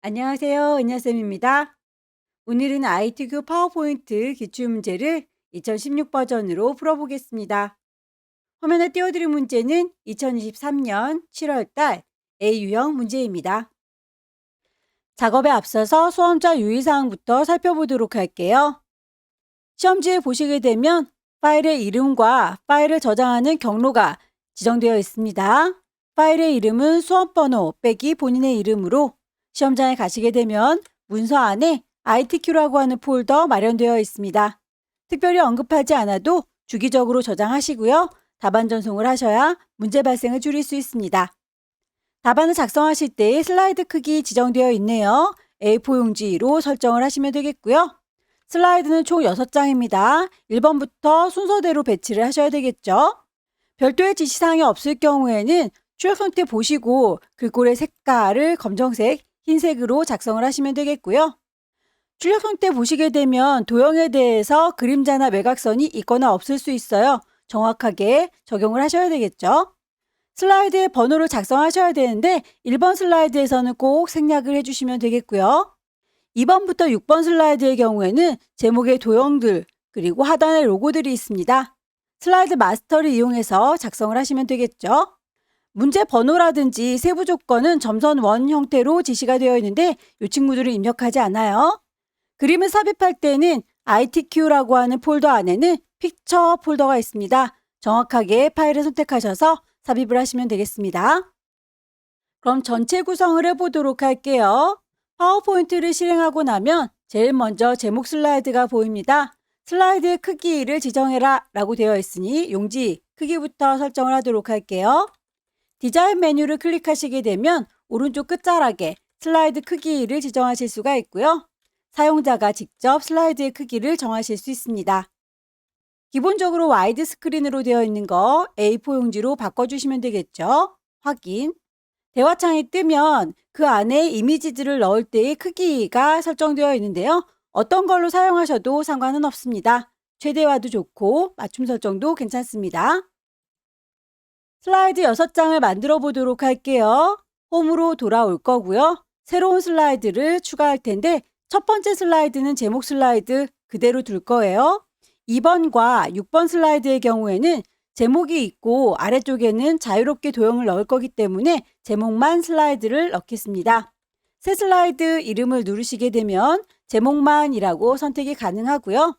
안녕하세요. 은하쌤입니다. 오늘은 ITQ 파워포인트 기출문제를 2016 버전으로 풀어보겠습니다. 화면에 띄워드린 문제는 2023년 7월달 A 유형 문제입니다. 작업에 앞서서 수험자 유의사항부터 살펴보도록 할게요. 시험지에 보시게 되면 파일의 이름과 파일을 저장하는 경로가 지정되어 있습니다. 파일의 이름은 수험번호 빼기 본인의 이름으로 시험장에 가시게 되면 문서 안에 ITQ라고 하는 폴더 마련되어 있습니다. 특별히 언급하지 않아도 주기적으로 저장하시고요. 답안 전송을 하셔야 문제 발생을 줄일 수 있습니다. 답안을 작성하실 때 슬라이드 크기 지정되어 있네요. A4 용지로 설정을 하시면 되겠고요. 슬라이드는 총 6장입니다. 1번부터 순서대로 배치를 하셔야 되겠죠. 별도의 지시사항이 없을 경우에는 출력 형태 보시고 글꼴의 색깔을 검정색, 흰색으로 작성을 하시면 되겠고요. 출력 형태 보시게 되면 도형에 대해서 그림자나 매각선이 있거나 없을 수 있어요. 정확하게 적용을 하셔야 되겠죠. 슬라이드에 번호를 작성하셔야 되는데 1번 슬라이드에서는 꼭 생략을 해주시면 되겠고요. 2번부터 6번 슬라이드의 경우에는 제목의 도형들 그리고 하단에 로고들이 있습니다. 슬라이드 마스터를 이용해서 작성을 하시면 되겠죠. 문제 번호라든지 세부 조건은 점선 원 형태로 지시가 되어 있는데 이 친구들은 입력하지 않아요. 그림을 삽입할 때는 ITQ라고 하는 폴더 안에는 픽처 폴더가 있습니다. 정확하게 파일을 선택하셔서 삽입을 하시면 되겠습니다. 그럼 전체 구성을 해보도록 할게요. 파워포인트를 실행하고 나면 제일 먼저 제목 슬라이드가 보입니다. 슬라이드의 크기를 지정해라 라고 되어 있으니 용지 크기부터 설정을 하도록 할게요. 디자인 메뉴를 클릭하시게 되면 오른쪽 끝자락에 슬라이드 크기를 지정하실 수가 있고요. 사용자가 직접 슬라이드의 크기를 정하실 수 있습니다. 기본적으로 와이드 스크린으로 되어 있는 거 A4 용지로 바꿔주시면 되겠죠. 확인. 대화창이 뜨면 그 안에 이미지들을 넣을 때의 크기가 설정되어 있는데요. 어떤 걸로 사용하셔도 상관은 없습니다. 최대화도 좋고 맞춤 설정도 괜찮습니다. 슬라이드 6장을 만들어 보도록 할게요. 홈으로 돌아올 거고요. 새로운 슬라이드를 추가할 텐데 첫 번째 슬라이드는 제목 슬라이드 그대로 둘 거예요. 2번과 6번 슬라이드의 경우에는 제목이 있고 아래쪽에는 자유롭게 도형을 넣을 거기 때문에 제목만 슬라이드를 넣겠습니다. 새 슬라이드 이름을 누르시게 되면 제목만이라고 선택이 가능하고요.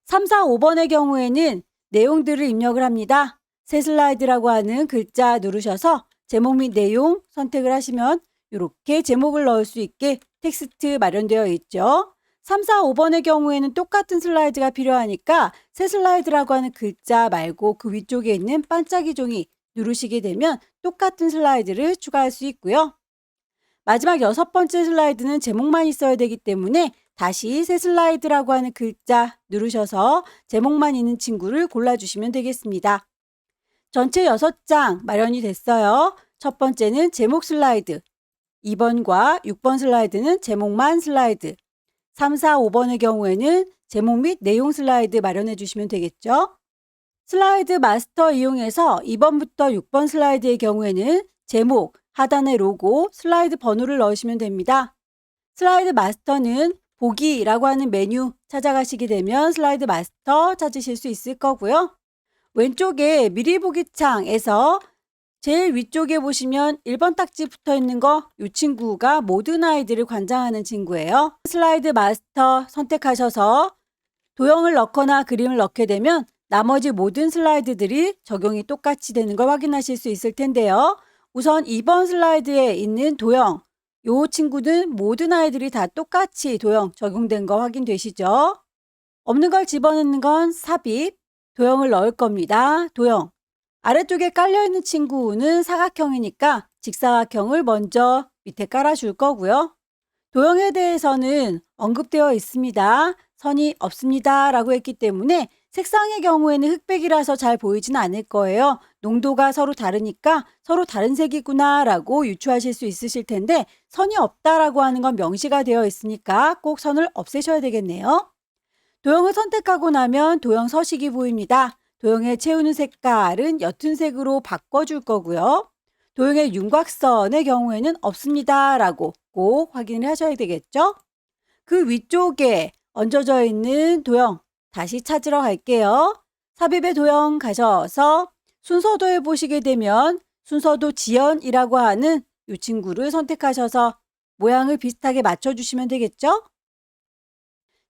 3, 4, 5번의 경우에는 내용들을 입력을 합니다. 새 슬라이드라고 하는 글자 누르셔서 제목 및 내용 선택을 하시면 이렇게 제목을 넣을 수 있게 텍스트 마련되어 있죠. 3, 4, 5번의 경우에는 똑같은 슬라이드가 필요하니까 새 슬라이드라고 하는 글자 말고 그 위쪽에 있는 반짝이 종이 누르시게 되면 똑같은 슬라이드를 추가할 수 있고요. 마지막 6번째 슬라이드는 제목만 있어야 되기 때문에 다시 새 슬라이드라고 하는 글자 누르셔서 제목만 있는 친구를 골라주시면 되겠습니다. 전체 6장 마련이 됐어요. 첫 번째는 제목 슬라이드, 2번과 6번 슬라이드는 제목만 슬라이드, 3, 4, 5번의 경우에는 제목 및 내용 슬라이드 마련해 주시면 되겠죠. 슬라이드 마스터 이용해서 2번부터 6번 슬라이드의 경우에는 제목, 하단에 로고, 슬라이드 번호를 넣으시면 됩니다. 슬라이드 마스터는 보기라고 하는 메뉴 찾아가시게 되면 슬라이드 마스터 찾으실 수 있을 거고요. 왼쪽에 미리 보기 창에서 제일 위쪽에 보시면 1번 딱지 붙어 있는 거, 이 친구가 모든 아이들을 관장하는 친구예요. 슬라이드 마스터 선택하셔서 도형을 넣거나 그림을 넣게 되면 나머지 모든 슬라이드들이 적용이 똑같이 되는 걸 확인하실 수 있을 텐데요. 우선 2번 슬라이드에 있는 도형, 이 친구는 모든 아이들이 다 똑같이 도형 적용된 거 확인되시죠? 없는 걸 집어넣는 건 삽입, 도형을 넣을 겁니다. 도형. 아래쪽에 깔려있는 친구는 사각형이니까 직사각형을 먼저 밑에 깔아줄 거고요. 도형에 대해서는 언급되어 있습니다. 선이 없습니다 라고 했기 때문에 색상의 경우에는 흑백이라서 잘 보이진 않을 거예요. 농도가 서로 다르니까 서로 다른 색이구나 라고 유추하실 수 있으실 텐데 선이 없다라고 하는 건 명시가 되어 있으니까 꼭 선을 없애셔야 되겠네요. 도형을 선택하고 나면 도형 서식이 보입니다. 도형에 채우는 색깔은 옅은 색으로 바꿔줄 거고요. 도형의 윤곽선의 경우에는 없습니다 라고 꼭 확인을 하셔야 되겠죠? 그 위쪽에 얹어져 있는 도형 다시 찾으러 갈게요. 삽입의 도형 가셔서 순서도에 보시게 되면 순서도 지연이라고 하는 이 친구를 선택하셔서 모양을 비슷하게 맞춰주시면 되겠죠?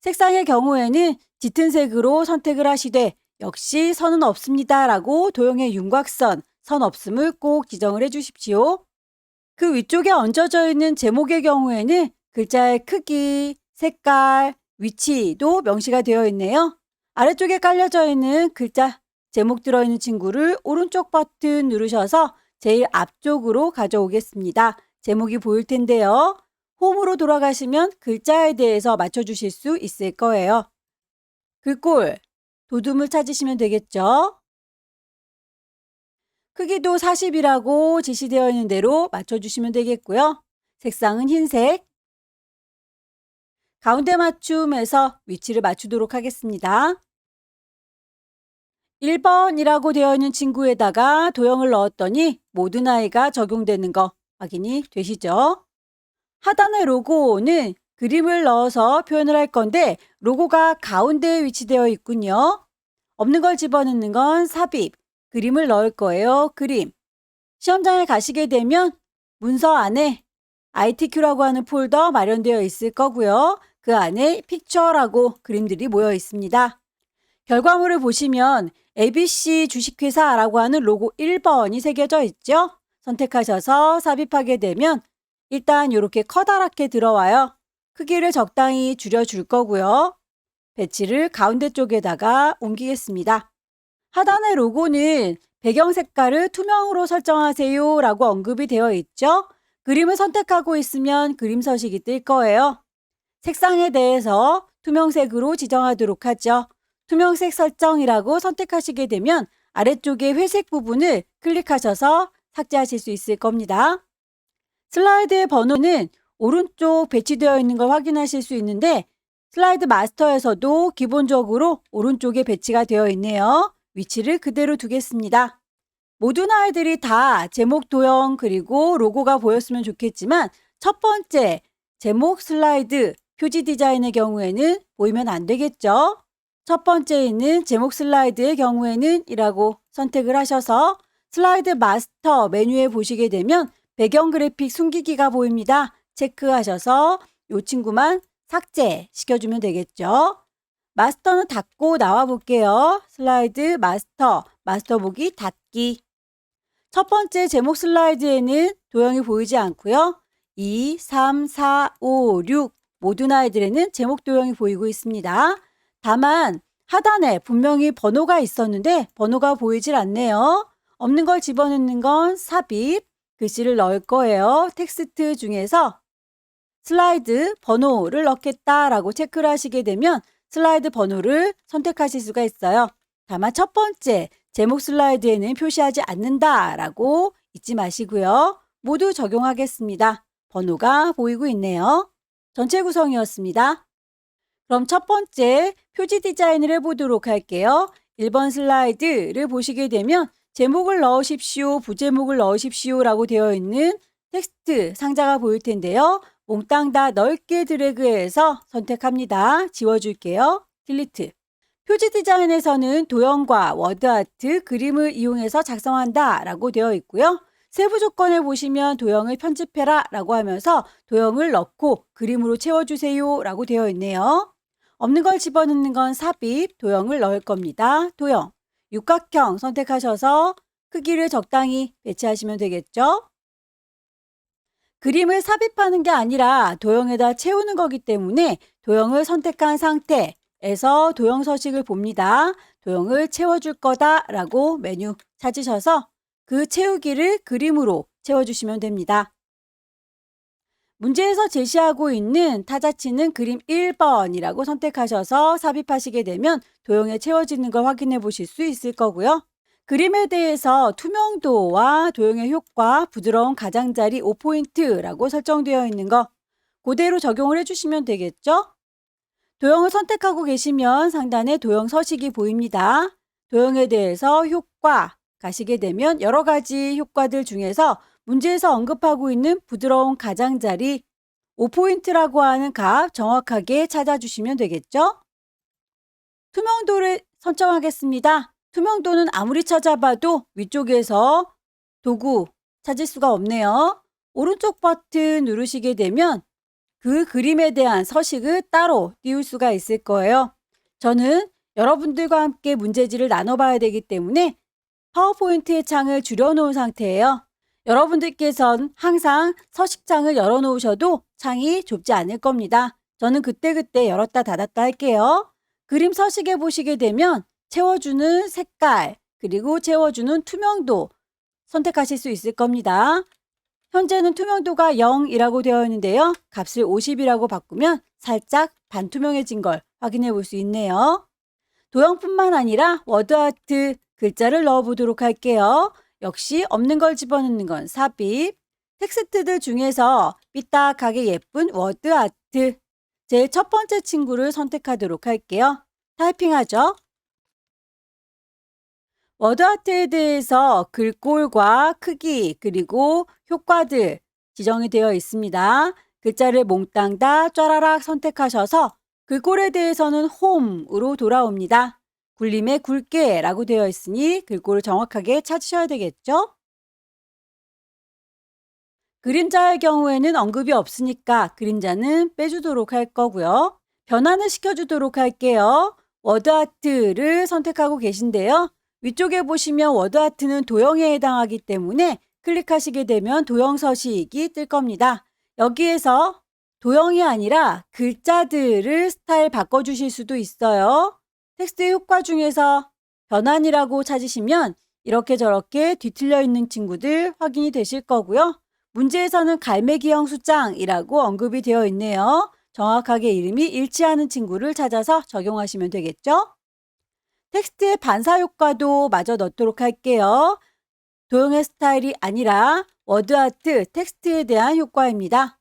색상의 경우에는 짙은 색으로 선택을 하시되 역시 선은 없습니다 라고 도형의 윤곽선, 선 없음을 꼭 지정을 해 주십시오. 그 위쪽에 얹어져 있는 제목의 경우에는 글자의 크기, 색깔, 위치도 명시가 되어 있네요. 아래쪽에 깔려져 있는 글자 제목 들어있는 친구를 오른쪽 버튼 누르셔서 제일 앞쪽으로 가져오겠습니다. 제목이 보일 텐데요. 홈으로 돌아가시면 글자에 대해서 맞춰주실 수 있을 거예요. 글꼴, 도둠을 찾으시면 되겠죠. 크기도 40이라고 지시되어 있는 대로 맞춰주시면 되겠고요. 색상은 흰색. 가운데 맞춤에서 위치를 맞추도록 하겠습니다. 1번이라고 되어 있는 친구에다가 도형을 넣었더니 모든 아이가 적용되는 거 확인이 되시죠? 하단의 로고는 그림을 넣어서 표현을 할 건데 로고가 가운데에 위치되어 있군요. 없는 걸 집어넣는 건 삽입, 그림을 넣을 거예요. 그림. 시험장에 가시게 되면 문서 안에 ITQ라고 하는 폴더 마련되어 있을 거고요. 그 안에 픽처라고 그림들이 모여 있습니다. 결과물을 보시면 ABC 주식회사라고 하는 로고 1번이 새겨져 있죠. 선택하셔서 삽입하게 되면 일단 이렇게 커다랗게 들어와요. 크기를 적당히 줄여줄 거고요. 배치를 가운데 쪽에다가 옮기겠습니다. 하단의 로고는 배경 색깔을 투명으로 설정하세요 라고 언급이 되어 있죠. 그림을 선택하고 있으면 그림 서식이 뜰 거예요. 색상에 대해서 투명색으로 지정하도록 하죠. 투명색 설정이라고 선택하시게 되면 아래쪽에 회색 부분을 클릭하셔서 삭제하실 수 있을 겁니다. 슬라이드의 번호는 오른쪽 배치되어 있는 걸 확인하실 수 있는데 슬라이드 마스터에서도 기본적으로 오른쪽에 배치가 되어 있네요. 위치를 그대로 두겠습니다. 모든 아이들이 다 제목 도형 그리고 로고가 보였으면 좋겠지만 첫 번째 제목 슬라이드 표지 디자인의 경우에는 보이면 안 되겠죠. 첫 번째 있는 제목 슬라이드의 경우에는 이라고 선택을 하셔서 슬라이드 마스터 메뉴에 보시게 되면 배경 그래픽 숨기기가 보입니다. 체크하셔서 이 친구만 삭제 시켜주면 되겠죠. 마스터는 닫고 나와 볼게요. 슬라이드 마스터, 마스터 보기 닫기. 첫 번째 제목 슬라이드에는 도형이 보이지 않고요. 2, 3, 4, 5, 6 모든 아이들에는 제목 도형이 보이고 있습니다. 다만 하단에 분명히 번호가 있었는데 번호가 보이질 않네요. 없는 걸 집어넣는 건 삽입, 글씨를 넣을 거예요. 텍스트 중에서 슬라이드 번호를 넣겠다라고 체크를 하시게 되면 슬라이드 번호를 선택하실 수가 있어요. 다만 첫 번째 제목 슬라이드에는 표시하지 않는다라고 잊지 마시고요. 모두 적용하겠습니다. 번호가 보이고 있네요. 전체 구성이었습니다. 그럼 첫 번째 표지 디자인을 해보도록 할게요. 1번 슬라이드를 보시게 되면 제목을 넣으십시오, 부제목을 넣으십시오 라고 되어 있는 텍스트 상자가 보일 텐데요. 몽땅 다 넓게 드래그해서 선택합니다. 지워줄게요. 딜리트. 표지 디자인에서는 도형과 워드아트, 그림을 이용해서 작성한다 라고 되어 있고요. 세부 조건에 보시면 도형을 편집해라 라고 하면서 도형을 넣고 그림으로 채워주세요 라고 되어 있네요. 없는 걸 집어넣는 건 삽입, 도형을 넣을 겁니다. 도형. 육각형 선택하셔서 크기를 적당히 배치하시면 되겠죠. 그림을 삽입하는 게 아니라 도형에다 채우는 거기 때문에 도형을 선택한 상태에서 도형 서식을 봅니다. 도형을 채워줄 거다라고 메뉴 찾으셔서 그 채우기를 그림으로 채워주시면 됩니다. 문제에서 제시하고 있는 타자치는 그림 1번이라고 선택하셔서 삽입하시게 되면 도형에 채워지는 걸 확인해 보실 수 있을 거고요. 그림에 대해서 투명도와 도형의 효과, 부드러운 가장자리 5포인트라고 설정되어 있는 거 그대로 적용을 해주시면 되겠죠? 도형을 선택하고 계시면 상단에 도형 서식이 보입니다. 도형에 대해서 효과 가시게 되면 여러 가지 효과들 중에서 문제에서 언급하고 있는 부드러운 가장자리 5포인트라고 하는 값 정확하게 찾아주시면 되겠죠? 투명도를 선정하겠습니다. 투명도는 아무리 찾아봐도 위쪽에서 도구 찾을 수가 없네요. 오른쪽 버튼 누르시게 되면 그 그림에 대한 서식을 따로 띄울 수가 있을 거예요. 저는 여러분들과 함께 문제지를 나눠봐야 되기 때문에 파워포인트의 창을 줄여놓은 상태예요. 여러분들께서는 항상 서식창을 열어놓으셔도 창이 좁지 않을 겁니다. 저는 그때그때 열었다 닫았다 할게요. 그림 서식에 보시게 되면 채워주는 색깔, 그리고 채워주는 투명도 선택하실 수 있을 겁니다. 현재는 투명도가 0이라고 되어 있는데요. 값을 50이라고 바꾸면 살짝 반투명해진 걸 확인해 볼 수 있네요. 도형뿐만 아니라 워드아트 글자를 넣어보도록 할게요. 역시 없는 걸 집어넣는 건 삽입. 텍스트들 중에서 삐딱하게 예쁜 워드아트. 제 첫 번째 친구를 선택하도록 할게요. 타이핑하죠. 워드아트에 대해서 글꼴과 크기 그리고 효과들 지정이 되어 있습니다. 글자를 몽땅 다 쫘라락 선택하셔서 글꼴에 대해서는 홈으로 돌아옵니다. 굴림에 굵게 라고 되어 있으니 글꼴을 정확하게 찾으셔야 되겠죠? 그림자의 경우에는 언급이 없으니까 그림자는 빼주도록 할 거고요. 변환을 시켜주도록 할게요. 워드아트를 선택하고 계신데요. 위쪽에 보시면 워드아트는 도형에 해당하기 때문에 클릭하시게 되면 도형 서식이 뜰 겁니다. 여기에서 도형이 아니라 글자들을 스타일 바꿔주실 수도 있어요. 텍스트 효과 중에서 변환이라고 찾으시면 이렇게 저렇게 뒤틀려 있는 친구들 확인이 되실 거고요. 문제에서는 갈매기형 수장이라고 언급이 되어 있네요. 정확하게 이름이 일치하는 친구를 찾아서 적용하시면 되겠죠? 텍스트의 반사 효과도 마저 넣도록 할게요. 도형의 스타일이 아니라 워드아트 텍스트에 대한 효과입니다.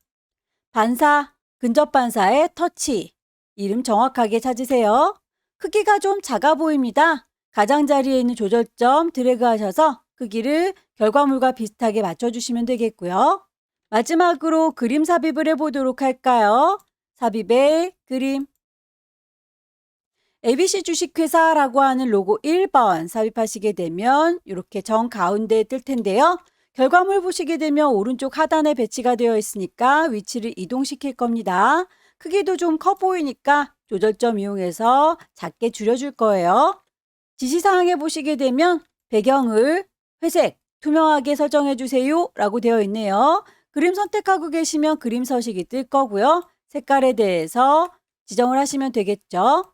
반사, 근접 반사의 터치. 이름 정확하게 찾으세요. 크기가 좀 작아 보입니다. 가장자리에 있는 조절점 드래그 하셔서 크기를 결과물과 비슷하게 맞춰주시면 되겠고요. 마지막으로 그림 삽입을 해보도록 할까요? 삽입의 그림. ABC 주식회사라고 하는 로고 1번 삽입하시게 되면 이렇게 정 가운데에 뜰 텐데요. 결과물 보시게 되면 오른쪽 하단에 배치가 되어 있으니까 위치를 이동시킬 겁니다. 크기도 좀 커 보이니까 조절점 이용해서 작게 줄여줄 거예요. 지시사항에 보시게 되면 배경을 회색, 투명하게 설정해 주세요 라고 되어 있네요. 그림 선택하고 계시면 그림 서식이 뜰 거고요. 색깔에 대해서 지정을 하시면 되겠죠.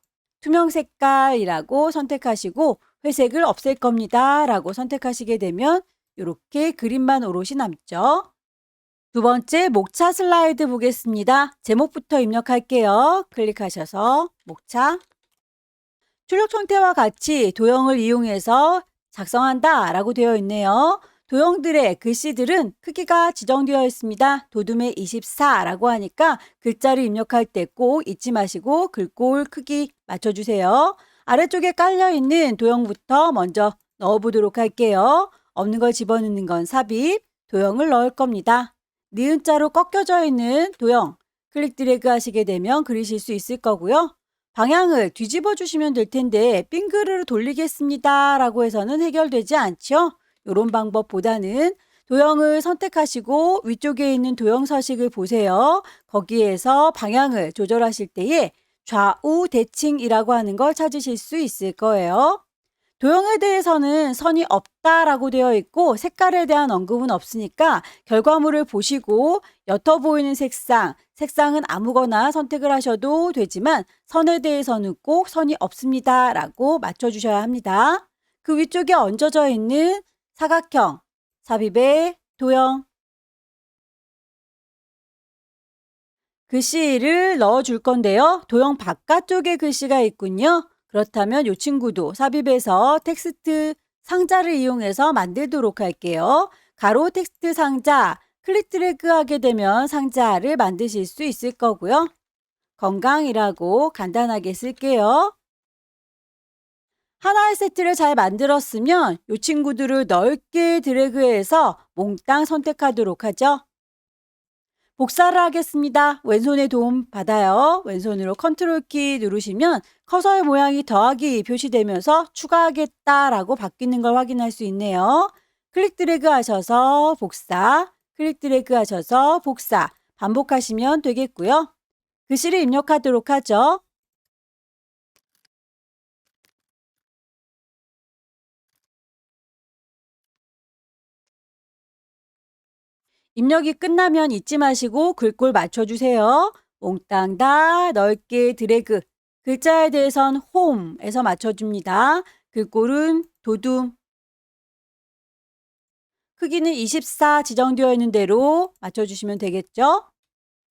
투명 색깔이라고 선택하시고 회색을 없앨 겁니다 라고 선택하시게 되면 이렇게 그림만 오롯이 남죠. 두 번째 목차 슬라이드 보겠습니다. 제목부터 입력할게요. 클릭하셔서 목차. 출력 형태와 같이 도형을 이용해서 작성한다 라고 되어 있네요. 도형들의 글씨들은 크기가 지정되어 있습니다. 도둠의 24라고 하니까 글자를 입력할 때 꼭 잊지 마시고 글꼴 크기 맞춰주세요. 아래쪽에 깔려있는 도형부터 먼저 넣어보도록 할게요. 없는 걸 집어넣는 건 삽입, 도형을 넣을 겁니다. 니은자로 꺾여져 있는 도형, 클릭 드래그 하시게 되면 그리실 수 있을 거고요. 방향을 뒤집어 주시면 될 텐데 빙그르르 돌리겠습니다 라고 해서는 해결되지 않죠. 이런 방법보다는 도형을 선택하시고 위쪽에 있는 도형 서식을 보세요. 거기에서 방향을 조절하실 때에 좌우 대칭이라고 하는 걸 찾으실 수 있을 거예요. 도형에 대해서는 선이 없다라고 되어 있고 색깔에 대한 언급은 없으니까 결과물을 보시고 옅어 보이는 색상은 아무거나 선택을 하셔도 되지만 선에 대해서는 꼭 선이 없습니다 라고 맞춰주셔야 합니다. 그 위쪽에 얹어져 있는 사각형, 삽입의 도형, 글씨를 넣어줄 건데요. 도형 바깥쪽에 글씨가 있군요. 그렇다면 이 친구도 삽입해서 텍스트 상자를 이용해서 만들도록 할게요. 가로 텍스트 상자, 클릭 드래그 하게 되면 상자를 만드실 수 있을 거고요. 건강이라고 간단하게 쓸게요. 하나의 세트를 잘 만들었으면 이 친구들을 넓게 드래그해서 몽땅 선택하도록 하죠. 복사를 하겠습니다. 왼손의 도움 받아요. 왼손으로 컨트롤 키 누르시면 커서의 모양이 더하기 표시되면서 추가하겠다라고 바뀌는 걸 확인할 수 있네요. 클릭 드래그 하셔서 복사, 클릭 드래그 하셔서 복사, 반복하시면 되겠고요. 글씨를 입력하도록 하죠. 입력이 끝나면 잊지 마시고 글꼴 맞춰주세요. 몽땅 다 넓게 드래그. 글자에 대해선 홈에서 맞춰줍니다. 글꼴은 도둠. 크기는 24 지정되어 있는 대로 맞춰주시면 되겠죠?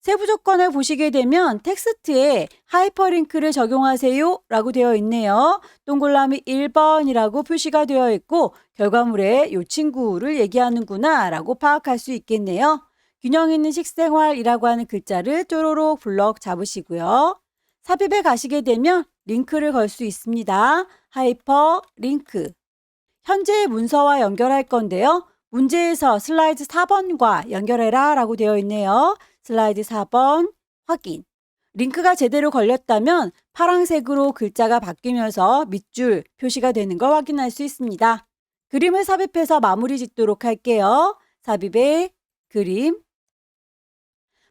세부 조건을 보시게 되면 텍스트에 하이퍼링크를 적용하세요 라고 되어 있네요. 동그라미 1번이라고 표시가 되어 있고 결과물에 이 친구를 얘기하는구나 라고 파악할 수 있겠네요. 균형 있는 식생활이라고 하는 글자를 쪼로록 블럭 잡으시고요. 삽입에 가시게 되면 링크를 걸 수 있습니다. 하이퍼링크. 현재의 문서와 연결할 건데요. 문제에서 슬라이드 4번과 연결해라 라고 되어 있네요. 슬라이드 4번 확인. 링크가 제대로 걸렸다면 파란색으로 글자가 바뀌면서 밑줄 표시가 되는 걸 확인할 수 있습니다. 그림을 삽입해서 마무리 짓도록 할게요. 삽입에 그림.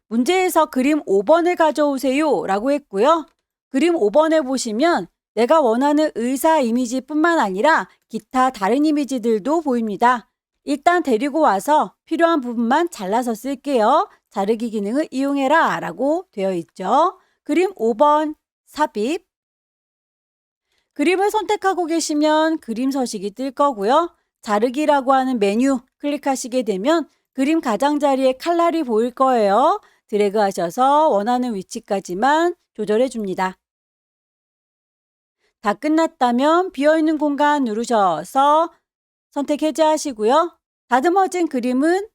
문제에서 그림 5번을 가져오세요 라고 했고요. 그림 5번에 보시면 내가 원하는 의사 이미지뿐만 아니라 기타 다른 이미지들도 보입니다. 일단 데리고 와서 필요한 부분만 잘라서 쓸게요. 자르기 기능을 이용해라 라고 되어 있죠. 그림 5번 삽입. 그림을 선택하고 계시면 그림 서식이 뜰 거고요. 자르기라고 하는 메뉴 클릭하시게 되면 그림 가장자리에 칼날이 보일 거예요. 드래그 하셔서 원하는 위치까지만 조절해 줍니다. 다 끝났다면 비어있는 공간 누르셔서 선택 해제하시고요. 다듬어진 그림은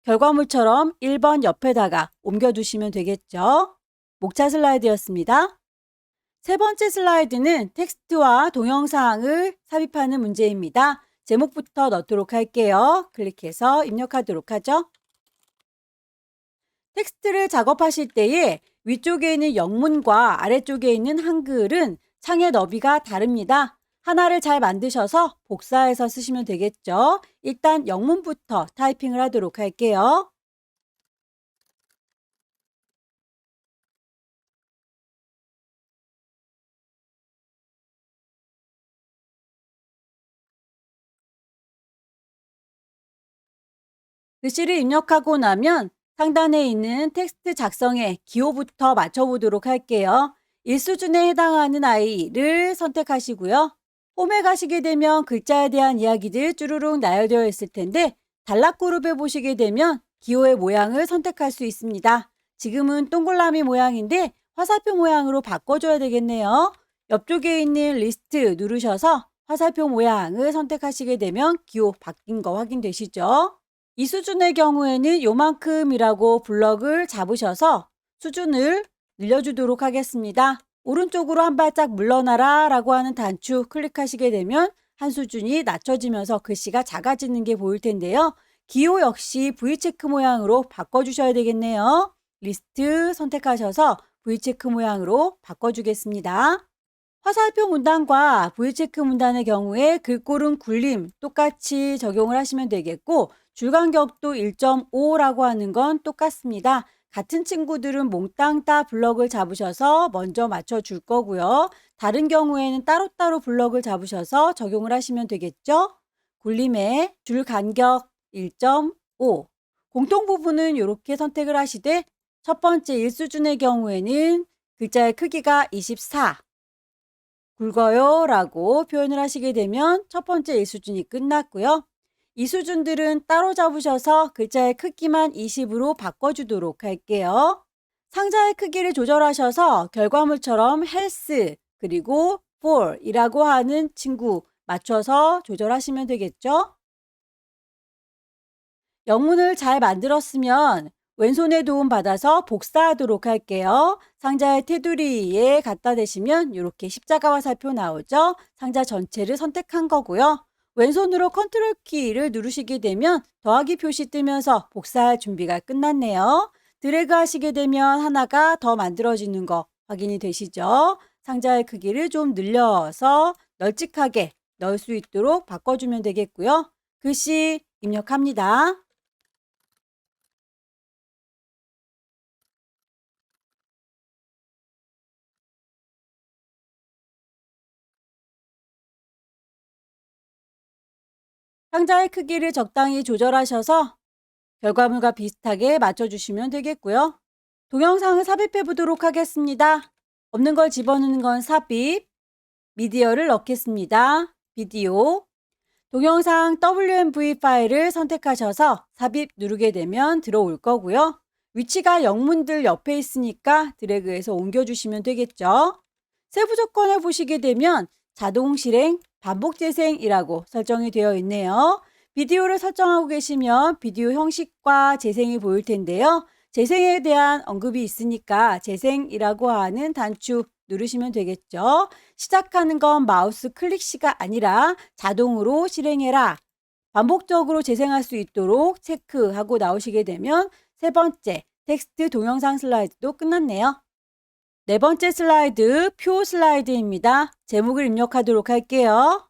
결과물처럼 1번 옆에다가 옮겨두시면 되겠죠. 목차 슬라이드였습니다. 세 번째 슬라이드는 텍스트와 동영상을 삽입하는 문제입니다. 제목부터 넣도록 할게요. 클릭해서 입력하도록 하죠. 텍스트를 작업하실 때에 위쪽에 있는 영문과 아래쪽에 있는 한글은 창의 너비가 다릅니다. 하나를 잘 만드셔서 복사해서 쓰시면 되겠죠. 일단 영문부터 타이핑을 하도록 할게요. 글씨를 입력하고 나면 상단에 있는 텍스트 작성의 기호부터 맞춰보도록 할게요. 1수준에 해당하는 아이를 선택하시고요. 홈에 가시게 되면 글자에 대한 이야기들 쭈루룩 나열되어 있을 텐데 단락그룹에 보시게 되면 기호의 모양을 선택할 수 있습니다. 지금은 동그라미 모양인데 화살표 모양으로 바꿔줘야 되겠네요. 옆쪽에 있는 리스트 누르셔서 화살표 모양을 선택하시게 되면 기호 바뀐 거 확인되시죠? 이 수준의 경우에는 요만큼이라고 블럭을 잡으셔서 수준을 늘려주도록 하겠습니다. 오른쪽으로 한 발짝 물러나라 라고 하는 단추 클릭하시게 되면 한 수준이 낮춰지면서 글씨가 작아지는 게 보일 텐데요. 기호 역시 V체크 모양으로 바꿔주셔야 되겠네요. 리스트 선택하셔서 V체크 모양으로 바꿔주겠습니다. 화살표 문단과 V체크 문단의 경우에 글꼴은 굴림 똑같이 적용을 하시면 되겠고 줄간격도 1.5라고 하는 건 똑같습니다. 같은 친구들은 몽땅 따 블럭을 잡으셔서 먼저 맞춰줄 거고요. 다른 경우에는 따로따로 블럭을 잡으셔서 적용을 하시면 되겠죠. 굴림의 줄간격 1.5 공통 부분은 이렇게 선택을 하시되 첫 번째 1수준의 경우에는 글자의 크기가 24 굵어요 라고 표현을 하시게 되면 첫 번째 1수준이 끝났고요. 이 수준들은 따로 잡으셔서 글자의 크기만 20으로 바꿔주도록 할게요. 상자의 크기를 조절하셔서 결과물처럼 health 그리고 for 이라고 하는 친구 맞춰서 조절하시면 되겠죠. 영문을 잘 만들었으면 왼손의 도움 받아서 복사하도록 할게요. 상자의 테두리에 갖다 대시면 이렇게 십자가와 살표 나오죠? 상자 전체를 선택한 거고요. 왼손으로 컨트롤 키를 누르시게 되면 더하기 표시 뜨면서 복사할 준비가 끝났네요. 드래그 하시게 되면 하나가 더 만들어지는 거 확인이 되시죠? 상자의 크기를 좀 늘려서 널찍하게 넣을 수 있도록 바꿔주면 되겠고요. 글씨 입력합니다. 상자의 크기를 적당히 조절하셔서 결과물과 비슷하게 맞춰주시면 되겠고요. 동영상을 삽입해 보도록 하겠습니다. 없는 걸 집어넣는 건 삽입, 미디어를 넣겠습니다. 비디오, 동영상 WMV 파일을 선택하셔서 삽입 누르게 되면 들어올 거고요. 위치가 영문들 옆에 있으니까 드래그해서 옮겨주시면 되겠죠. 세부 조건을 보시게 되면 자동 실행, 반복 재생이라고 설정이 되어 있네요. 비디오를 설정하고 계시면 비디오 형식과 재생이 보일 텐데요. 재생에 대한 언급이 있으니까 재생이라고 하는 단추 누르시면 되겠죠. 시작하는 건 마우스 클릭시가 아니라 자동으로 실행해라. 반복적으로 재생할 수 있도록 체크하고 나오시게 되면 세 번째 텍스트 동영상 슬라이드도 끝났네요. 네 번째 슬라이드, 표 슬라이드입니다. 제목을 입력하도록 할게요.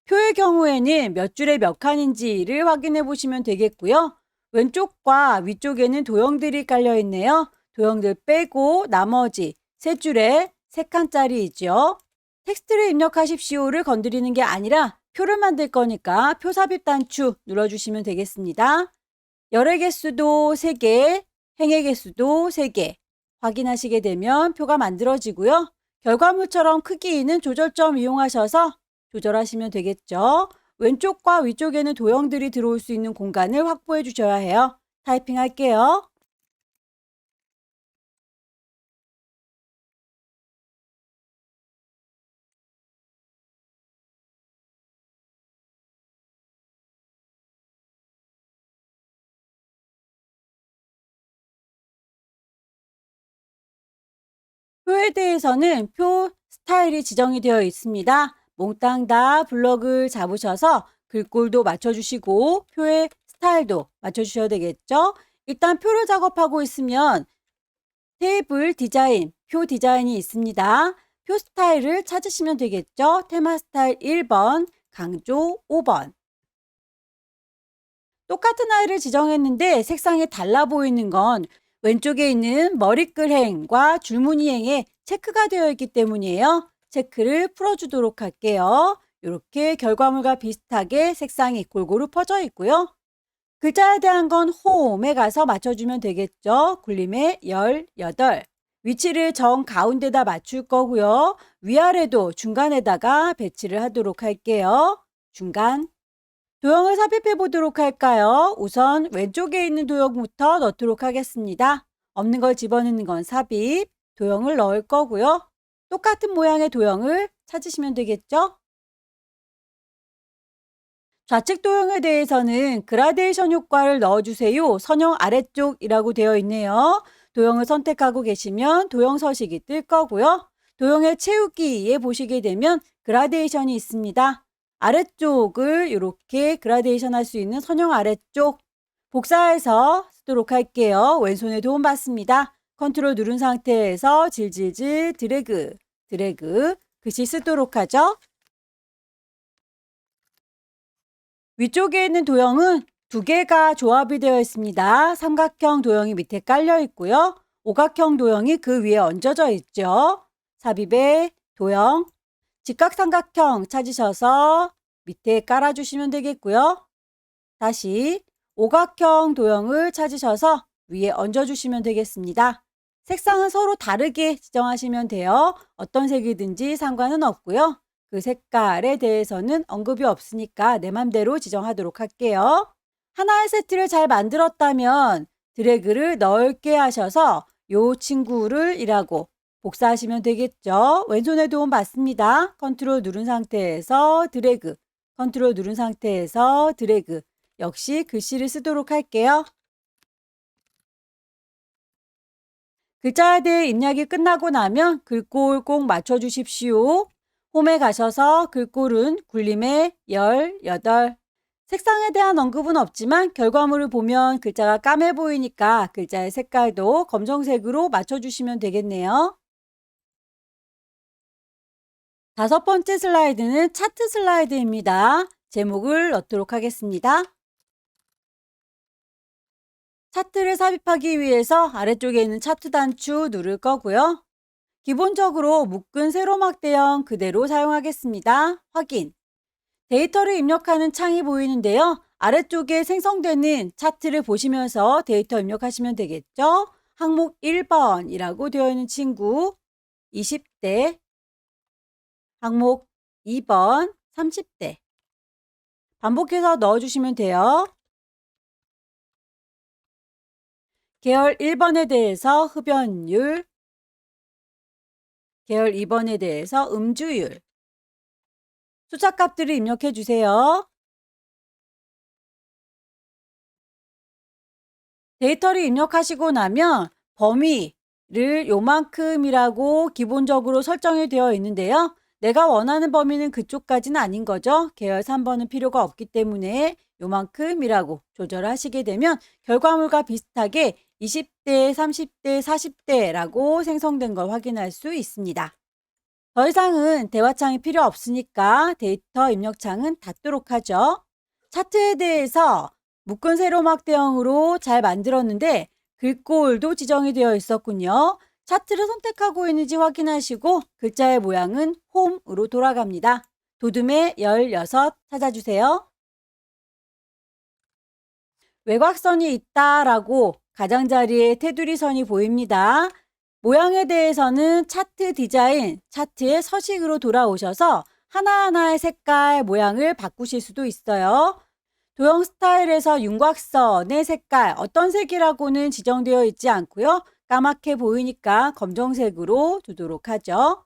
표의 경우에는 몇 줄에 몇 칸인지를 확인해 보시면 되겠고요. 왼쪽과 위쪽에는 도형들이 깔려 있네요. 도형들 빼고 나머지 세 줄에 세 칸짜리이죠. 텍스트를 입력하십시오를 건드리는 게 아니라 표를 만들 거니까 표 삽입 단추 눌러주시면 되겠습니다. 열의 개수도 3개, 행의 개수도 3개 확인하시게 되면 표가 만들어지고요. 결과물처럼 크기는 조절점 이용하셔서 조절하시면 되겠죠. 왼쪽과 위쪽에는 도형들이 들어올 수 있는 공간을 확보해 주셔야 해요. 타이핑 할게요. 표에 대해서는 표 스타일이 지정이 되어 있습니다. 몽땅 다 블럭을 잡으셔서 글꼴도 맞춰주시고 표의 스타일도 맞춰주셔야 되겠죠. 일단 표를 작업하고 있으면 테이블 디자인, 표 디자인이 있습니다. 표 스타일을 찾으시면 되겠죠. 테마 스타일 1번, 강조 5번. 똑같은 아이를 지정했는데 색상이 달라 보이는 건 왼쪽에 있는 머리글행과 줄무늬행에 체크가 되어 있기 때문이에요. 체크를 풀어주도록 할게요. 이렇게 결과물과 비슷하게 색상이 골고루 퍼져 있고요. 글자에 대한 건 홈에 가서 맞춰주면 되겠죠. 굴림의 18. 위치를 정 가운데다 맞출 거고요. 위아래도 중간에다가 배치를 하도록 할게요. 중간. 도형을 삽입해 보도록 할까요? 우선 왼쪽에 있는 도형부터 넣도록 하겠습니다. 없는 걸 집어넣는 건 삽입, 도형을 넣을 거고요. 똑같은 모양의 도형을 찾으시면 되겠죠? 좌측 도형에 대해서는 그라데이션 효과를 넣어주세요. 선형 아래쪽이라고 되어 있네요. 도형을 선택하고 계시면 도형 서식이 뜰 거고요. 도형의 채우기에 보시게 되면 그라데이션이 있습니다. 아래쪽을 이렇게 그라데이션 할 수 있는 선형 아래쪽 복사해서 쓰도록 할게요. 왼손에 도움 받습니다. 컨트롤 누른 상태에서 질질질 드래그, 드래그 글씨 쓰도록 하죠. 위쪽에 있는 도형은 두 개가 조합이 되어 있습니다. 삼각형 도형이 밑에 깔려 있고요. 오각형 도형이 그 위에 얹어져 있죠. 삽입의 도형, 직각삼각형 찾으셔서 밑에 깔아주시면 되겠고요. 다시 오각형 도형을 찾으셔서 위에 얹어주시면 되겠습니다. 색상은 서로 다르게 지정하시면 돼요. 어떤 색이든지 상관은 없고요. 그 색깔에 대해서는 언급이 없으니까 내 맘대로 지정하도록 할게요. 하나의 세트를 잘 만들었다면 드래그를 넓게 하셔서 요 친구를 이라고 복사하시면 되겠죠. 왼손에 도움 받습니다. 컨트롤 누른 상태에서 드래그, 컨트롤 누른 상태에서 드래그. 역시 글씨를 쓰도록 할게요. 글자에 대해 입력이 끝나고 나면 글꼴 꼭 맞춰주십시오. 홈에 가셔서 글꼴은 굴림의 18. 색상에 대한 언급은 없지만 결과물을 보면 글자가 까매 보이니까 글자의 색깔도 검정색으로 맞춰주시면 되겠네요. 5번째 슬라이드는 차트 슬라이드입니다. 제목을 넣도록 하겠습니다. 차트를 삽입하기 위해서 아래쪽에 있는 차트 단추 누를 거고요. 기본적으로 묶은 세로막 대형 그대로 사용하겠습니다. 확인. 데이터를 입력하는 창이 보이는데요. 아래쪽에 생성되는 차트를 보시면서 데이터 입력하시면 되겠죠. 항목 1번이라고 되어 있는 친구 20대, 항목 2번 30대. 반복해서 넣어주시면 돼요. 계열 1번에 대해서 흡연율, 계열 2번에 대해서 음주율. 숫자값들을 입력해 주세요. 데이터를 입력하시고 나면 범위를 요만큼이라고 기본적으로 설정이 되어 있는데요. 내가 원하는 범위는 그쪽까지는 아닌 거죠. 계열 3번은 필요가 없기 때문에 요만큼이라고 조절하시게 되면 결과물과 비슷하게 20대, 30대, 40대라고 생성된 걸 확인할 수 있습니다. 더 이상은 대화창이 필요 없으니까 데이터 입력창은 닫도록 하죠. 차트에 대해서 묶은 세로막 대형으로 잘 만들었는데 글꼴도 지정이 되어 있었군요. 차트를 선택하고 있는지 확인하시고 글자의 모양은 홈으로 돌아갑니다. 도둠의 16 찾아주세요. 외곽선이 있다라고 가장자리에 테두리 선이 보입니다. 모양에 대해서는 차트 디자인, 차트의 서식으로 돌아오셔서 하나하나의 색깔, 모양을 바꾸실 수도 있어요. 도형 스타일에서 윤곽선의 색깔, 어떤 색이라고는 지정되어 있지 않고요. 까맣게 보이니까 검정색으로 두도록 하죠.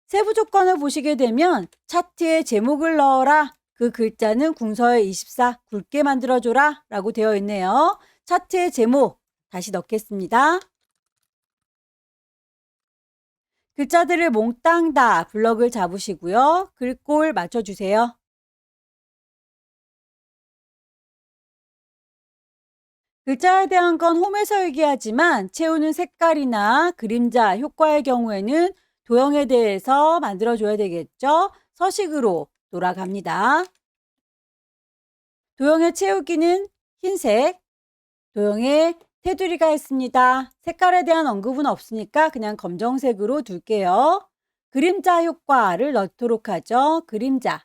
세부 조건을 보시게 되면 차트에 제목을 넣어라. 그 글자는 궁서에 24 굵게 만들어줘라 라고 되어 있네요. 차트의 제목 다시 넣겠습니다. 글자들을 몽땅 다 블럭을 잡으시고요. 글꼴 맞춰주세요. 글자에 대한 건 홈에서 얘기하지만 채우는 색깔이나 그림자, 효과의 경우에는 도형에 대해서 만들어줘야 되겠죠. 서식으로 돌아갑니다. 도형의 채우기는 흰색, 도형에 테두리가 있습니다. 색깔에 대한 언급은 없으니까 그냥 검정색으로 둘게요. 그림자 효과를 넣도록 하죠. 그림자.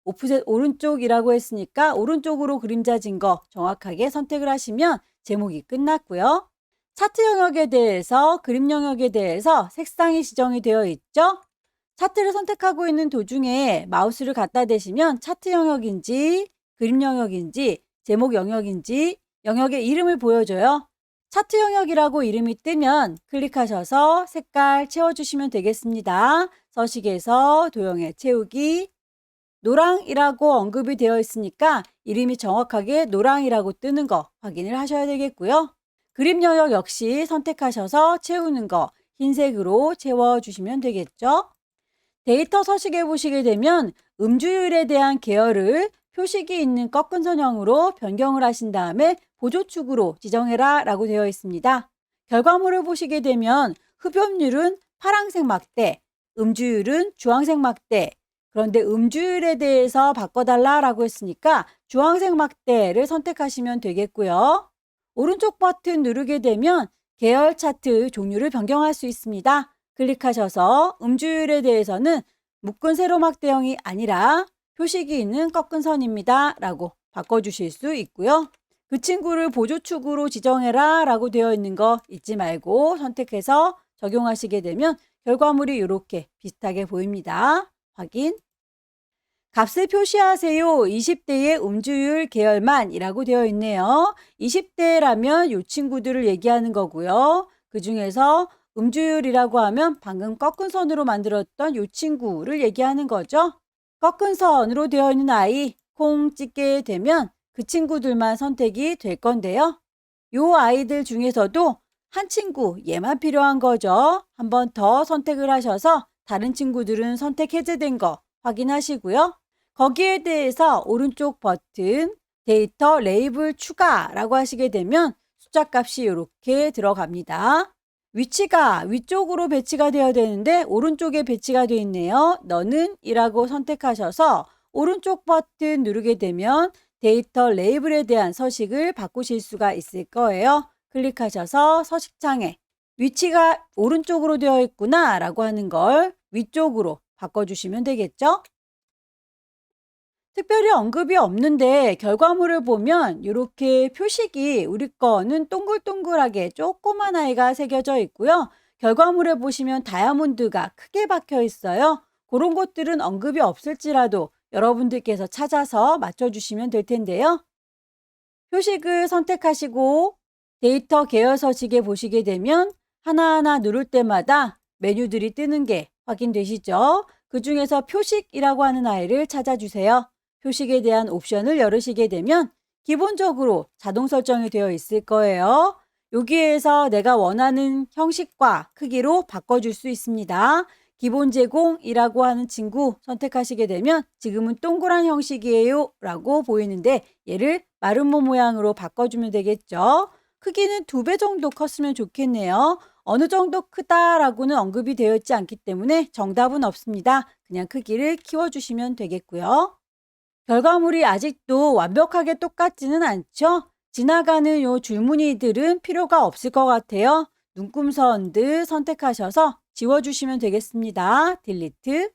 오프셋 오른쪽이라고 했으니까 오른쪽으로 그림자진 거 정확하게 선택을 하시면 제목이 끝났고요. 차트 영역에 대해서 그림 영역에 대해서 색상이 지정이 되어 있죠. 차트를 선택하고 있는 도중에 마우스를 갖다 대시면 차트 영역인지 그림 영역인지 제목 영역인지 영역의 이름을 보여줘요. 차트 영역이라고 이름이 뜨면 클릭하셔서 색깔 채워주시면 되겠습니다. 서식에서 도형의 채우기, 노랑이라고 언급이 되어 있으니까 이름이 정확하게 노랑이라고 뜨는 거 확인을 하셔야 되겠고요. 그림 영역 역시 선택하셔서 채우는 거 흰색으로 채워주시면 되겠죠. 데이터 서식에 보시게 되면 음주율에 대한 계열을 표식이 있는 꺾은 선형으로 변경을 하신 다음에 보조축으로 지정해라 라고 되어 있습니다. 결과물을 보시게 되면 흡연율은 파란색 막대, 음주율은 주황색 막대. 그런데 음주율에 대해서 바꿔달라라고 했으니까 주황색 막대를 선택하시면 되겠고요. 오른쪽 버튼 누르게 되면 계열 차트 종류를 변경할 수 있습니다. 클릭하셔서 음주율에 대해서는 묶은 세로막 대형이 아니라 표식이 있는 꺾은 선입니다. 라고 바꿔주실 수 있고요. 그 친구를 보조축으로 지정해라 라고 되어 있는 거 잊지 말고 선택해서 적용하시게 되면 결과물이 이렇게 비슷하게 보입니다. 확인. 값을 표시하세요. 20대의 음주율 계열만이라고 되어 있네요. 20대라면 이 친구들을 얘기하는 거고요. 그 중에서 음주율이라고 하면 방금 꺾은 선으로 만들었던 이 친구를 얘기하는 거죠. 꺾은 선으로 되어 있는 아이 콩 찍게 되면 그 친구들만 선택이 될 건데요. 이 아이들 중에서도 한 친구, 얘만 필요한 거죠. 한 번 더 선택을 하셔서 다른 친구들은 선택 해제된 거 확인하시고요. 거기에 대해서 오른쪽 버튼 데이터 레이블 추가라고 하시게 되면 숫자 값이 이렇게 들어갑니다. 위치가 위쪽으로 배치가 되어야 되는데 오른쪽에 배치가 되어 있네요. 너는 이라고 선택하셔서 오른쪽 버튼 누르게 되면 데이터 레이블에 대한 서식을 바꾸실 수가 있을 거예요. 클릭하셔서 서식창에 위치가 오른쪽으로 되어 있구나 라고 하는 걸 위쪽으로 바꿔주시면 되겠죠? 특별히 언급이 없는데 결과물을 보면 이렇게 표식이 우리 거는 동글동글하게 조그만 아이가 새겨져 있고요. 결과물에 보시면 다이아몬드가 크게 박혀 있어요. 그런 것들은 언급이 없을지라도 여러분들께서 찾아서 맞춰주시면 될 텐데요. 표식을 선택하시고 데이터 계열 서식에 보시게 되면 하나하나 누를 때마다 메뉴들이 뜨는 게 확인되시죠? 그 중에서 표식이라고 하는 아이를 찾아주세요. 표식에 대한 옵션을 열으시게 되면 기본적으로 자동 설정이 되어 있을 거예요. 여기에서 내가 원하는 형식과 크기로 바꿔줄 수 있습니다. 기본 제공이라고 하는 친구 선택하시게 되면 지금은 동그란 형식이에요 라고 보이는데 얘를 마름모 모양으로 바꿔주면 되겠죠. 크기는 2배 정도 컸으면 좋겠네요. 어느 정도 크다라고는 언급이 되어 있지 않기 때문에 정답은 없습니다. 그냥 크기를 키워주시면 되겠고요. 결과물이 아직도 완벽하게 똑같지는 않죠? 지나가는 요 줄무늬들은 필요가 없을 것 같아요. 눈금선들 선택하셔서 지워주시면 되겠습니다. 딜리트.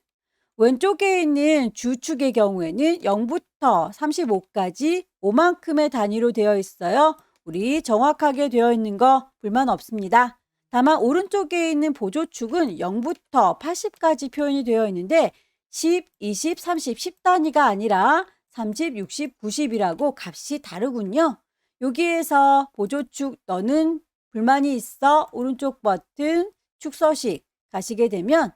왼쪽에 있는 주축의 경우에는 0부터 35까지 5만큼의 단위로 되어 있어요. 우리 정확하게 되어 있는 거 불만 없습니다. 다만 오른쪽에 있는 보조축은 0부터 80까지 표현이 되어 있는데 10, 20, 30, 10단위가 아니라 30, 60, 90이라고 값이 다르군요. 여기에서 보조축 너는 불만이 있어 오른쪽 버튼 축서식 가시게 되면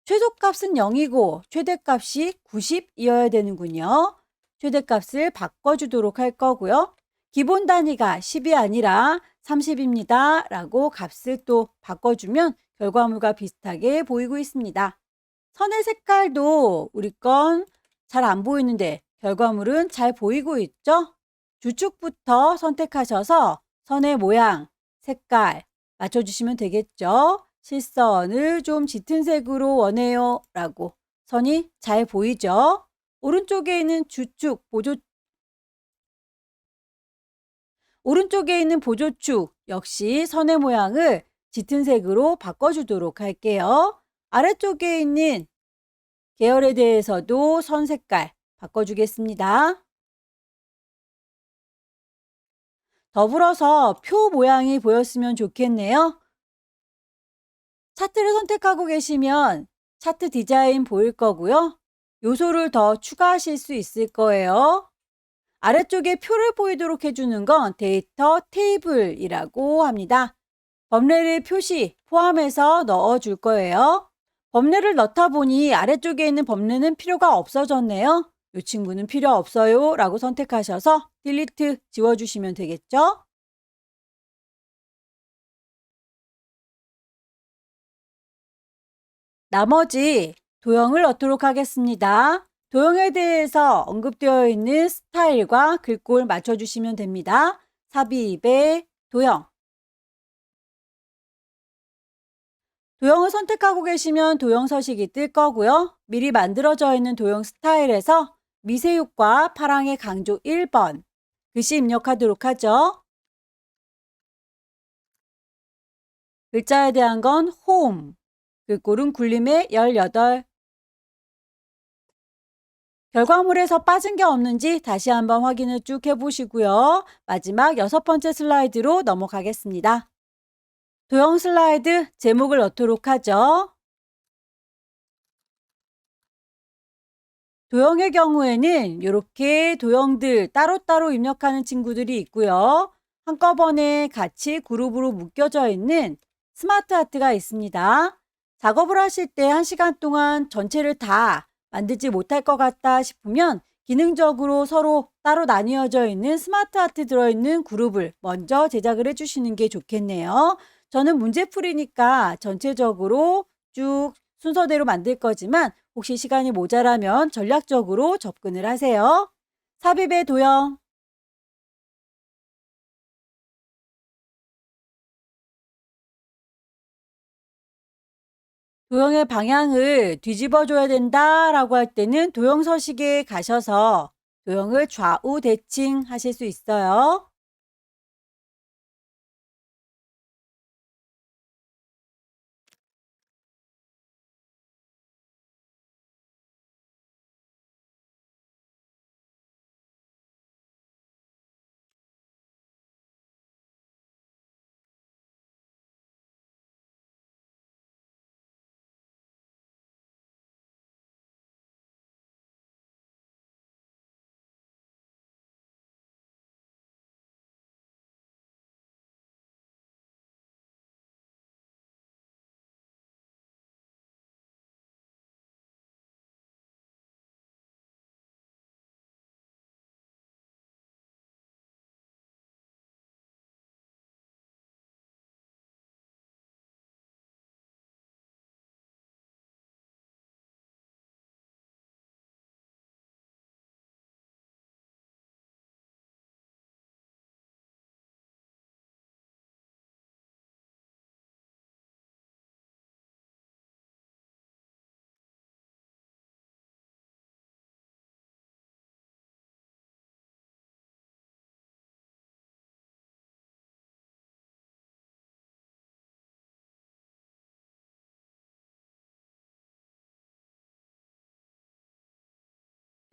최소값은 0이고 최대값이 90이어야 되는군요. 최대값을 바꿔주도록 할 거고요. 기본 단위가 10이 아니라 30입니다. 라고 값을 또 바꿔주면 결과물과 비슷하게 보이고 있습니다. 선의 색깔도 우리 건 잘 안 보이는데 결과물은 잘 보이고 있죠? 주축부터 선택하셔서 선의 모양, 색깔 맞춰주시면 되겠죠? 실선을 좀 짙은 색으로 원해요 라고 선이 잘 보이죠? 오른쪽에 있는 오른쪽에 있는 보조축 역시 선의 모양을 짙은 색으로 바꿔주도록 할게요. 아래쪽에 있는 계열에 대해서도 선 색깔 바꿔주겠습니다. 더불어서 표 모양이 보였으면 좋겠네요. 차트를 선택하고 계시면 차트 디자인 보일 거고요. 요소를 더 추가하실 수 있을 거예요. 아래쪽에 표를 보이도록 해주는 건 데이터 테이블이라고 합니다. 범례를 표시 포함해서 넣어줄 거예요. 범례를 넣다 보니 아래쪽에 있는 범례는 필요가 없어졌네요. 이 친구는 필요 없어요 라고 선택하셔서 딜리트 지워주시면 되겠죠. 나머지 도형을 넣도록 하겠습니다. 도형에 대해서 언급되어 있는 스타일과 글꼴 맞춰주시면 됩니다. 삽입의 도형. 도형을 선택하고 계시면 도형 서식이 뜰 거고요. 미리 만들어져 있는 도형 스타일에서 미세육과 파랑의 강조 1번 글씨 입력하도록 하죠. 글자에 대한 건 홈, 글꼴은 굴림의 18. 결과물에서 빠진 게 없는지 다시 한번 확인을 쭉 해보시고요. 마지막 6번째 슬라이드로 넘어가겠습니다. 도형 슬라이드 제목을 넣도록 하죠. 도형의 경우에는 이렇게 도형들 따로따로 입력하는 친구들이 있고요. 한꺼번에 같이 그룹으로 묶여져 있는 스마트 아트가 있습니다. 작업을 하실 때 1시간 동안 전체를 다 만들지 못할 것 같다 싶으면 기능적으로 서로 따로 나뉘어져 있는 스마트 아트 들어있는 그룹을 먼저 제작을 해주시는 게 좋겠네요. 저는 문제풀이니까 전체적으로 쭉 순서대로 만들 거지만 혹시 시간이 모자라면 전략적으로 접근을 하세요. 삽입의 도형. 도형의 방향을 뒤집어 줘야 된다라고 할 때는 도형 서식에 가셔서 도형을 좌우 대칭 하실 수 있어요.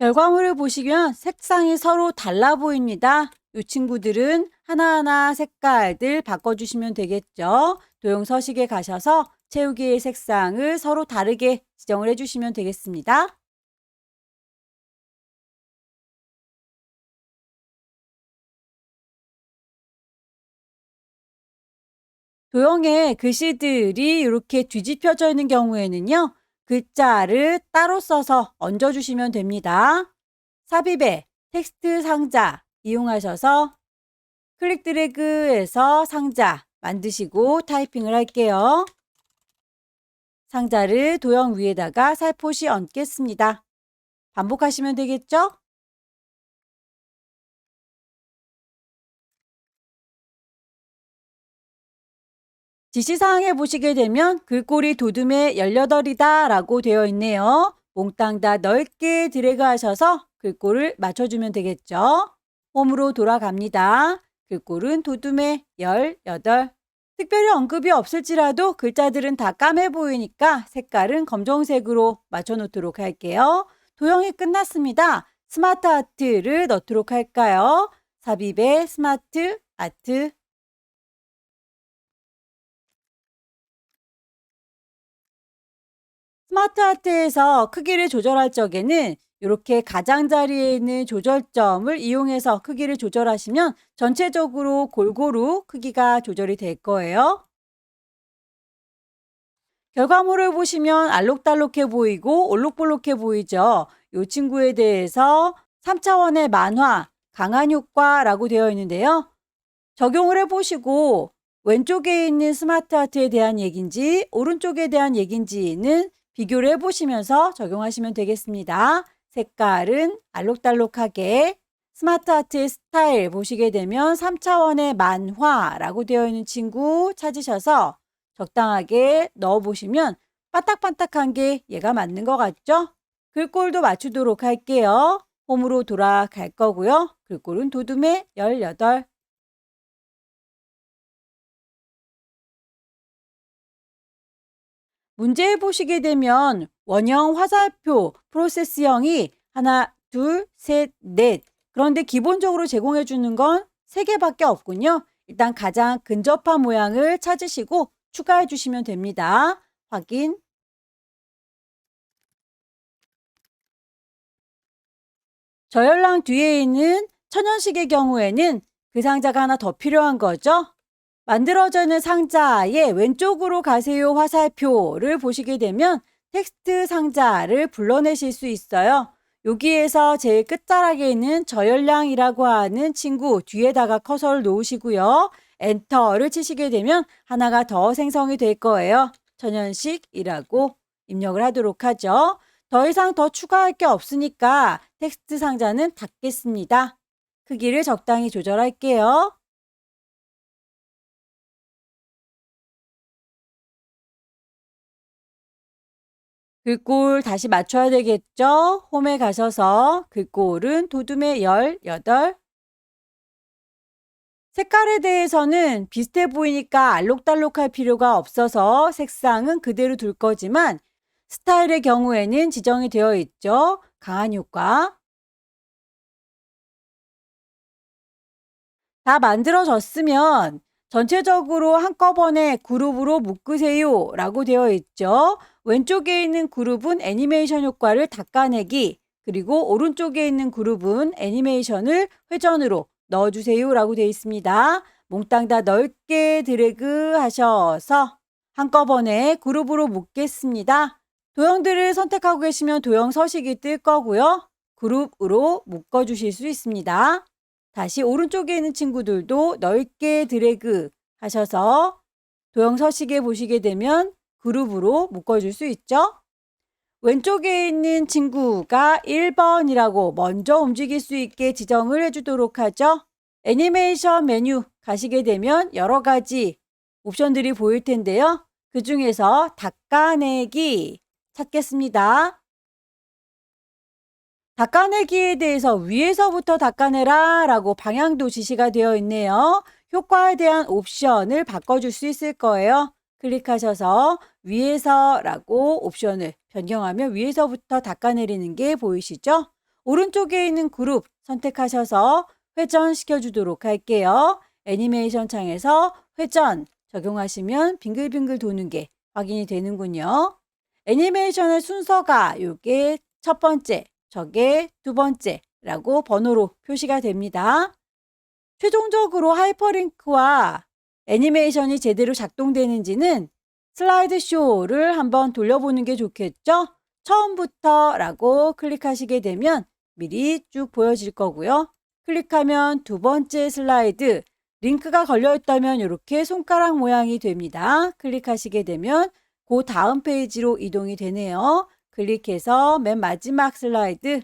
결과물을 보시면 색상이 서로 달라 보입니다. 이 친구들은 하나하나 색깔들 바꿔주시면 되겠죠. 도형 서식에 가셔서 채우기의 색상을 서로 다르게 지정을 해주시면 되겠습니다. 도형에 글씨들이 이렇게 뒤집혀져 있는 경우에는요, 글자를 따로 써서 얹어주시면 됩니다. 삽입에 텍스트 상자 이용하셔서 클릭 드래그해서 상자 만드시고 타이핑을 할게요. 상자를 도형 위에다가 살포시 얹겠습니다. 반복하시면 되겠죠? 지시사항에 보시게 되면 글꼴이 도둠의 18이다 라고 되어 있네요. 몽땅 다 넓게 드래그 하셔서 글꼴을 맞춰주면 되겠죠. 홈으로 돌아갑니다. 글꼴은 도둠의 18. 특별히 언급이 없을지라도 글자들은 다 까매 보이니까 색깔은 검정색으로 맞춰놓도록 할게요. 도형이 끝났습니다. 스마트 아트를 넣도록 할까요? 삽입에 스마트 아트. 스마트 아트에서 크기를 조절할 적에는 이렇게 가장자리에 있는 조절점을 이용해서 크기를 조절하시면 전체적으로 골고루 크기가 조절이 될 거예요. 결과물을 보시면 알록달록해 보이고 올록볼록해 보이죠. 이 친구에 대해서 3차원의 만화, 강한 효과라고 되어 있는데요. 적용을 해보시고 왼쪽에 있는 스마트 아트에 대한 얘기인지 오른쪽에 대한 얘기인지는 비교를 해보시면서 적용하시면 되겠습니다. 색깔은 알록달록하게 스마트 아트의 스타일 보시게 되면 3차원의 만화라고 되어 있는 친구 찾으셔서 적당하게 넣어보시면 반딱반딱한 게 얘가 맞는 것 같죠? 글꼴도 맞추도록 할게요. 홈으로 돌아갈 거고요. 글꼴은 도둠의 18. 문제 보시게 되면 원형 화살표 프로세스형이 하나, 둘, 셋, 넷. 그런데 기본적으로 제공해 주는 건 3개밖에 없군요. 일단 가장 근접한 모양을 찾으시고 추가해 주시면 됩니다. 확인. 저열랑 뒤에 있는 천연식의 경우에는 그 상자가 하나 더 필요한 거죠. 만들어져 있는 상자의 왼쪽으로 가세요 화살표를 보시게 되면 텍스트 상자를 불러내실 수 있어요. 여기에서 제일 끝자락에 있는 저열량이라고 하는 친구 뒤에다가 커서를 놓으시고요. 엔터를 치시게 되면 하나가 더 생성이 될 거예요. 천연식이라고 입력을 하도록 하죠. 더 이상 더 추가할 게 없으니까 텍스트 상자는 닫겠습니다. 크기를 적당히 조절할게요. 글꼴 다시 맞춰야 되겠죠? 홈에 가셔서 글꼴은 도둠의 18. 색깔에 대해서는 비슷해 보이니까 알록달록할 필요가 없어서 색상은 그대로 둘 거지만 스타일의 경우에는 지정이 되어 있죠. 강한 효과. 다 만들어졌으면 전체적으로 한꺼번에 그룹으로 묶으세요 라고 되어 있죠. 왼쪽에 있는 그룹은 애니메이션 효과를 닦아내기, 그리고 오른쪽에 있는 그룹은 애니메이션을 회전으로 넣어주세요 라고 되어 있습니다. 몽땅 다 넓게 드래그 하셔서 한꺼번에 그룹으로 묶겠습니다. 도형들을 선택하고 계시면 도형 서식이 뜰 거고요. 그룹으로 묶어주실 수 있습니다. 다시 오른쪽에 있는 친구들도 넓게 드래그 하셔서 도형 서식에 보시게 되면 그룹으로 묶어줄 수 있죠. 왼쪽에 있는 친구가 1번이라고 먼저 움직일 수 있게 지정을 해주도록 하죠. 애니메이션 메뉴 가시게 되면 여러 가지 옵션들이 보일 텐데요. 그 중에서 닦아내기 찾겠습니다. 닦아내기에 대해서 위에서부터 닦아내라 라고 방향도 지시가 되어 있네요. 효과에 대한 옵션을 바꿔줄 수 있을 거예요. 클릭하셔서 위에서라고 옵션을 변경하면 위에서부터 닦아내리는 게 보이시죠? 오른쪽에 있는 그룹 선택하셔서 회전시켜 주도록 할게요. 애니메이션 창에서 회전 적용하시면 빙글빙글 도는 게 확인이 되는군요. 애니메이션의 순서가 이게 첫 번째, 저게 두 번째라고 번호로 표시가 됩니다. 최종적으로 하이퍼링크와 애니메이션이 제대로 작동되는지는 슬라이드 쇼를 한번 돌려보는 게 좋겠죠? 처음부터라고 클릭하시게 되면 미리 쭉 보여질 거고요. 클릭하면 두 번째 슬라이드, 링크가 걸려있다면 이렇게 손가락 모양이 됩니다. 클릭하시게 되면 그 다음 페이지로 이동이 되네요. 클릭해서 맨 마지막 슬라이드,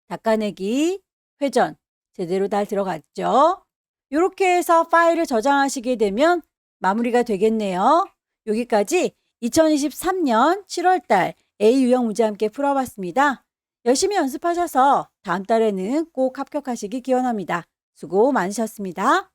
닦아내기, 회전, 제대로 다 들어갔죠? 이렇게 해서 파일을 저장하시게 되면 마무리가 되겠네요. 여기까지 2023년 7월달 A 유형 문제 함께 풀어봤습니다. 열심히 연습하셔서 다음 달에는 꼭 합격하시기 기원합니다. 수고 많으셨습니다.